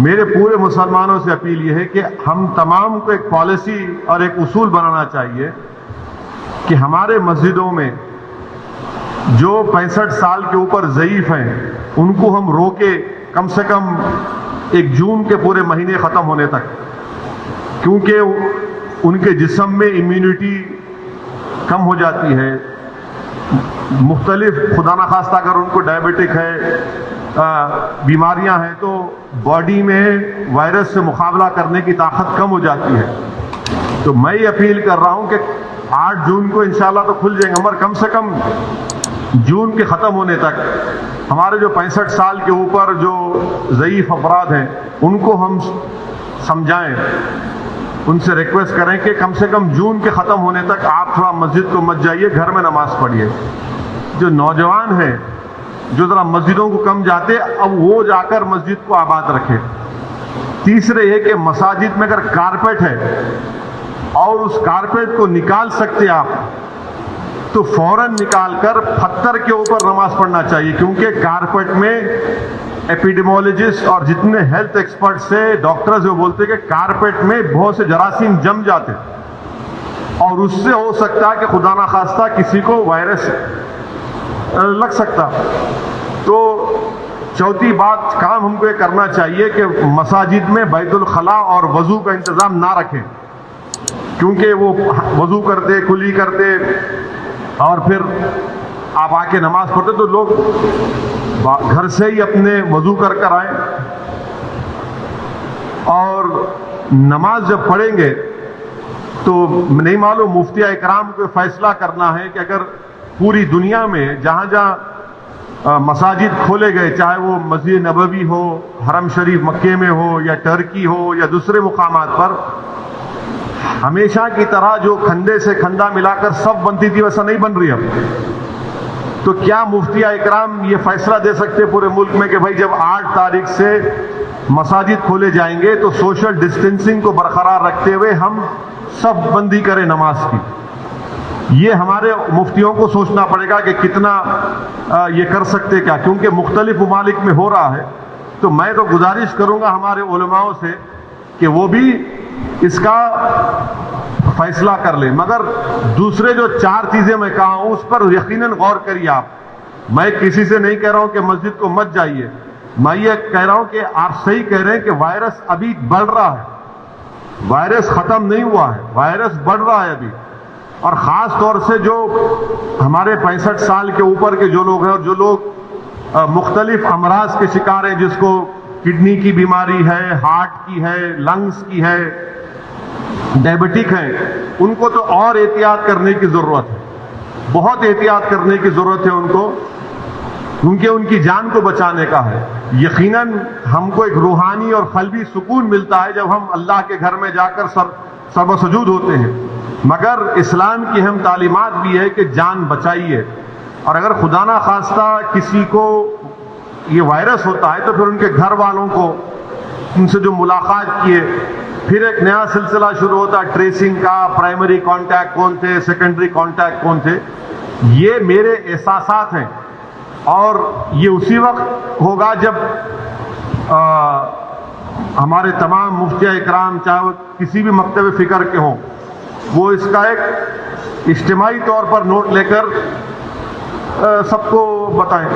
میرے پورے مسلمانوں سے اپیل یہ ہے کہ ہم تمام کو ایک پالیسی اور ایک اصول بنانا چاہیے کہ ہمارے مسجدوں میں جو 65 سال کے اوپر ضعیف ہیں ان کو ہم روکے کم سے کم 1 جون کے پورے مہینے ختم ہونے تک، کیونکہ ان کے جسم میں امیونٹی کم ہو جاتی ہے، مختلف خدا نخواستہ اگر ان کو ڈائبٹک ہے، بیماریاں ہیں، تو باڈی میں وائرس سے مقابلہ کرنے کی طاقت کم ہو جاتی ہے۔ تو میں یہ اپیل کر رہا ہوں کہ 8 جون کو انشاءاللہ تو کھل جائیں گے، مگر کم سے کم جون کے ختم ہونے تک ہمارے جو 65 سال کے اوپر جو ضعیف افراد ہیں ان کو ہم سمجھائیں، ان سے ریکویسٹ کریں کہ کم سے کم جون کے ختم ہونے تک آپ تھوڑا مسجد کو مت جائیے، گھر میں نماز پڑھیے۔ جو نوجوان ہیں جو ذرا مسجدوں کو کم جاتے، اب وہ جا کر مسجد کو آباد رکھے۔ تیسرے یہ کہ مساجد میں اگر کارپیٹ ہے اور اس کارپیٹ کو نکال سکتے آپ تو فوراً نکال کر پتھر کے اوپر نماز پڑھنا چاہیے، کیونکہ کارپیٹ میں ایپیڈیمولوجسٹ اور جتنے ہیلتھ ایکسپرٹ سے ڈاکٹرز وہ بولتے کہ کارپیٹ میں بہت سے جراثیم جم جاتے اور اس سے ہو سکتا ہے کہ خدا نخواستہ کسی کو وائرس لگ سکتا۔ تو چوتھی بات کام ہم کو یہ کرنا چاہیے کہ مساجد میں بیت الخلاء اور وضو کا انتظام نہ رکھیں، کیونکہ وہ وضو کرتے کلی کرتے اور پھر آپ آ کے نماز پڑھتے تو لوگ گھر سے ہی اپنے وضو کر کر آئیں، اور نماز جب پڑھیں گے تو نہیں معلوم مفتی اکرام کو فیصلہ کرنا ہے کہ اگر پوری دنیا میں جہاں جہاں مساجد کھولے گئے، چاہے وہ مسجد نبوی ہو، حرم شریف مکے میں ہو، یا ٹرکی ہو، یا دوسرے مقامات پر، ہمیشہ کی طرح جو کھندے سے کھندا ملا کر سب بنتی تھی ویسا نہیں بن رہی اب۔ تو کیا مفتی اکرام یہ فیصلہ دے سکتے پورے ملک میں کہ بھائی جب 8 تاریخ سے مساجد کھولے جائیں گے تو سوشل ڈسٹینسنگ کو برقرار رکھتے ہوئے ہم سب بندی کریں نماز کی؟ یہ ہمارے مفتیوں کو سوچنا پڑے گا کہ کتنا یہ کر سکتے کیا، کیونکہ مختلف ممالک میں ہو رہا ہے۔ تو میں تو گزارش کروں گا ہمارے علماء سے کہ وہ بھی اس کا فیصلہ کر لیں، مگر دوسرے جو 4 چیزیں میں کہا ہوں اس پر یقیناً غور کریے آپ۔ میں کسی سے نہیں کہہ رہا ہوں کہ مسجد کو مت جائیے، میں یہ کہہ رہا ہوں کہ آپ صحیح کہہ رہے ہیں کہ وائرس ابھی بڑھ رہا ہے، وائرس ختم نہیں ہوا ہے، وائرس بڑھ رہا ہے ابھی، اور خاص طور سے جو ہمارے 65 سال کے اوپر کے جو لوگ ہیں اور جو لوگ مختلف امراض کے شکار ہیں، جس کو کڈنی کی بیماری ہے، ہارٹ کی ہے، لنگز کی ہے، ڈائبٹک ہیں، ان کو تو اور احتیاط کرنے کی ضرورت ہے، بہت احتیاط کرنے کی ضرورت ہے ان کو، کیونکہ ان کی جان کو بچانے کا ہے۔ یقیناً ہم کو ایک روحانی اور قلبی سکون ملتا ہے جب ہم اللہ کے گھر میں جا کر سر و سجود ہوتے ہیں، مگر اسلام کی اہم تعلیمات بھی ہے کہ جان بچائیے، اور اگر خدا نہ خواستہ کسی کو یہ وائرس ہوتا ہے تو پھر ان کے گھر والوں کو ان سے جو ملاقات کیے، پھر ایک نیا سلسلہ شروع ہوتا ہے ٹریسنگ کا، پرائمری کانٹیکٹ کون تھے، سیکنڈری کانٹیکٹ کون تھے۔ یہ میرے احساسات ہیں، اور یہ اسی وقت ہوگا جب ہمارے تمام مفتی اکرام چاہے وہ کسی بھی مکتب فکر کے ہوں، وہ اس کا ایک اجتماعی طور پر نوٹ لے کر سب کو بتائیں۔